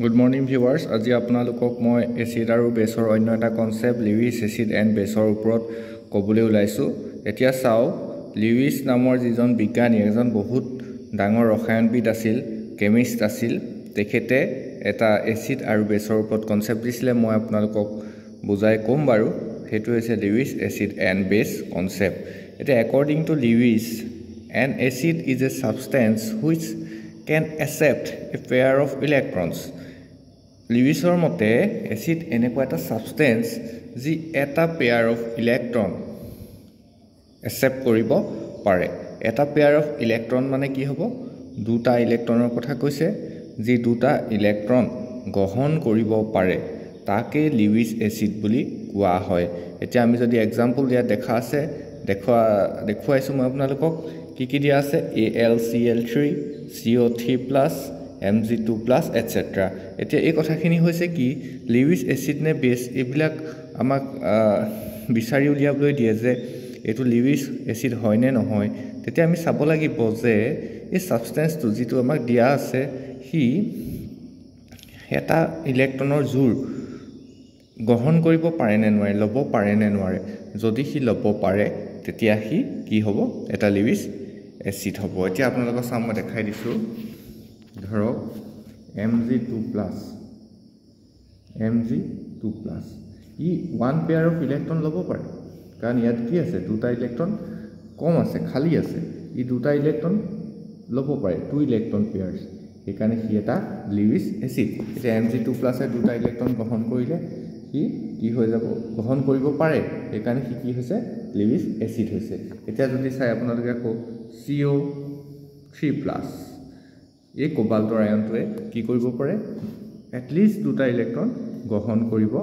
Good morning viewers. আজি আপোনালোকক মই এসিড আৰু বেছৰ অন্য এটা কনসেপ্ট লিউইছ এসিড এণ্ড বেছৰ ওপৰত ক'বলৈ ওলাইছো। এতিয়া চাও লিউইছ নামৰ যিজন বিজ্ঞানী এজন বহুত ডাঙৰ ৰসায়নবিদ আছিল, কেমিষ্ট আছিল। তেখেতে এটা এসিড আৰু বেছৰ ওপৰত কনসেপ্ট দিছিলে। মই আপোনালোকক বুজাই কম বাৰু। হেতু হৈছে লিউইছ এসিড এণ্ড বেছ কনসেপ্ট। এটা according to Lewis, an acid is a substance which can accept a pair of electrons. লিউইছৰ মতে এসিড এনেকুৱা এটা সাবস্টেন্স যি এটা পেয়াৰ অফ ইলেক্ট্ৰন একসেপ্ট কৰিব পাৰে। এটা পেয়াৰ অফ ইলেক্ট্ৰন মানে কি হ'ব? দুটা ইলেক্ট্ৰনৰ কথা কৈছে, যি দুটা ইলেক্ট্ৰন গ্ৰহণ কৰিব পাৰে, তাকে লিউইছ এসিড বুলি কোৱা হয়। এতিয়া আমি যদি এক্সাম্পল দিয়া দেখা আছে, দেখুৱাইছো মই আপোনালোকক কি দিয়া আছে AlCl3 CO3+ Mg2+ etc. এতিয়া এই কথাখিনি হৈছে কি লিউইছ এসিড নে বেছ এইবিলাক আমাক বিচাৰি উলিয়াবলৈ দিয়ে যে এটো লিউইছ এসিড হয় নে নহয়। তেতিয়া আমি চাব লাগিব যে এই সাবস্টেন্সটো যেটো আমাক দিয়া আছে হি এটা ইলেক্ট্ৰনৰ জোৰ গ্ৰহণ কৰিব পাৰে নে নোৱাৰে, ল'ব পাৰে নে নোৱাৰে। যদি হি ল'ব পাৰে তেতিয়া হি কি হ'ব? এটা লিউইছ এসিড হ'ব। এতিয়া আপোনালোকক চাম মই দেখাই দিছো। ধৰক Mg2+ ই ওয়ান পেয়াৰ অফ ইলেক্ট্ৰন ল'ব পাৰে, কাৰণ ইয়াত কি আছে দুটা ইলেক্ট্ৰন কম আছে, খালি আছে। ই দুটা ইলেক্ট্ৰন ল'ব পাৰে, টু ইলেক্ট্ৰন পেয়াৰ্স, সেইকাৰণে হি এটা লিউইছ এসিড। এতিয়া Mg2+ এ দুটা ইলেক্ট্ৰন গ্ৰহণ কৰিলে হি কি হৈ যাব? গ্ৰহণ কৰিব পাৰে, সেইকাৰণে হি কি হৈছে? লিউইছ এসিড হৈছে। এতিয়া যদি চাই আপোনালোকে কো CO3+ এই কোবাল্টৰ আয়নটোৱে কি কৰিব পাৰে? এটলিষ্ট দুটা ইলেক্ট্ৰন গ্ৰহণ কৰিব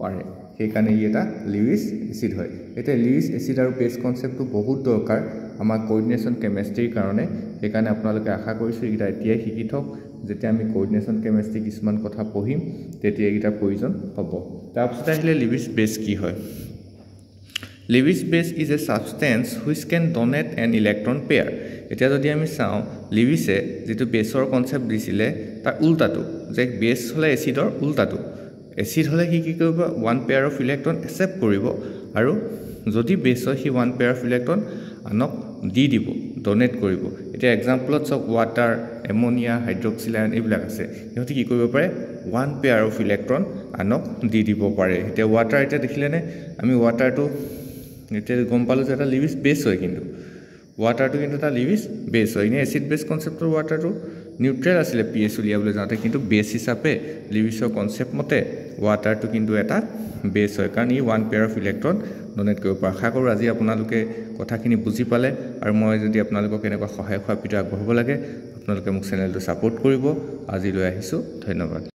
পাৰে, সেইকাৰণে ই এটা লিউইছ এসিড হয়। এটা লিউইছ এসিড আৰু বেছ কনসেপ্টটো বহুত দৰকাৰ আমাৰ কোঅৰ্ডিনেশ্যন কেমিষ্ট্ৰিৰ কাৰণে। সেইকাৰণে আপোনালোকে আশা কৰিছো এটা এতিয়াই শিকি থওক, যেতিয়া আমি কোঅৰ্ডিনেশ্যন কেমিষ্ট্ৰি কিছুমান কথা পঢ়িম তেতিয়া এটা প্ৰয়োজন হ'ব। তাৰপিছত আহিলে লিউইছ বেছ কি হয়? Lewis base is a substance which can donate an electron pair. এতিয়া যদি আমি চাও লিউইছে যেটো বেছৰ কনসেপ্ট দিছিলে তাৰ উল্টাটো, যে বেছ হলে এসিডৰ উল্টাটো। এসিড হলে কি কৰিব? One pair of electron accept কৰিব, আৰু যদি বেছ হয় হি ওয়ান পেয়াৰ অফ ইলেক্ট্ৰন আনক দি দিব, ডোনেট কৰিব। এতিয়া এক্সাম্পলত সব ওয়াটাৰ, এমোনিয়া, হাইড্ৰক্সিল আয়ন এইবিলাক আছে। ইহঁতে কি কৰিব পাৰে? ওয়ান পেয়াৰ অফ ইলেক্ট্ৰন আনক দি দিব পাৰে। এতিয়া ওয়াটাৰ এতিয়া দেখিলেনে আমি ওয়াটাৰটো এতিয়া গম পালো যে এটা লিউইছ বেছ হয়, কিন্তু ওয়াটাৰটো কিন্তু এটা লিউইছ বেছ হয়। এনে এসিড বেছ কনসেপ্টৰ ওয়াটাৰটো নিউট্ৰেল আছিলে পিএইচ উলিয়াবলৈ যাওঁতে, কিন্তু বেছ হিচাপে লিউইছৰ কনসেপ্ট মতে ওয়াটাৰটো কিন্তু এটা বেছ হয়, কাৰণ ই one pair of electron donate কৰিব পাৰে। আশা কৰোঁ আজি আপোনালোকে কথাখিনি বুজি পালে, আৰু মই যদি আপোনালোকক এনেকুৱা সহায় হোৱাৰ ভিডিঅ' আগবঢ়াব লাগে আপোনালোকে মোক চেনেলটো সাপোৰ্ট কৰিব। আজিলৈ আহিছো, ধন্যবাদ।